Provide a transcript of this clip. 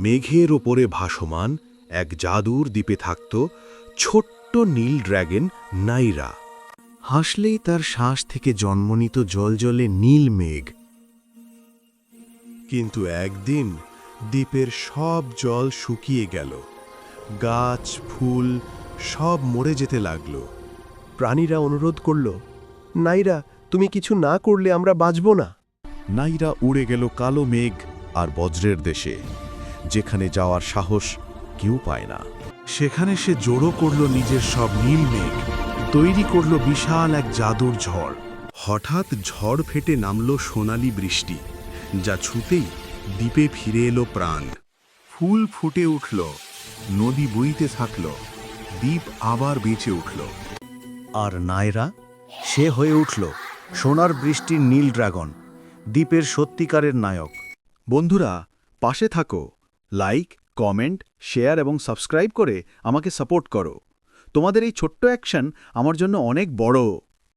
মেঘের ওপরে ভাসমান এক জাদুর দ্বীপে থাকত ছোট্ট নীল ড্র্যাগন নাইরা। হাসলেই তার শ্বাস থেকে জন্ম নিত জ্বলজ্বলে নীল মেঘ। কিন্তু একদিন দ্বীপের সব জল শুকিয়ে গেল, গাছ ফুল সব মরে যেতে লাগল। প্রাণীরা অনুরোধ করল, নাইরা, তুমি কিছু না করলে আমরা বাঁচব না। নাইরা উড়ে গেল কালো মেঘ আর বজ্রের দেশে, যেখানে যাওয়ার সাহস কেউ পায় না। সেখানে সে জড়ো করল নিজের সব নীল মেঘ, তৈরি করল বিশাল এক জাদুর ঝড়। হঠাৎ ঝড় ফেটে নামল সোনালি বৃষ্টি, যা ছুতেই দ্বীপে ফিরে এলো প্রাণ। ফুল ফুটে উঠল, নদী বইতে থাকল, দ্বীপ আবার বেঁচে উঠল। আর নায়রা, সে হয়ে উঠল সোনার বৃষ্টির নীল ড্রাগন, দ্বীপের সত্যিকারের নায়ক। বন্ধুরা, পাশে থাকো, লাইক, কমেন্ট, শেয়ার এবং সাবস্ক্রাইব করে আমাকে সাপোর্ট করো। তোমাদের এই ছোট্ট অ্যাকশন আমার জন্য অনেক বড়।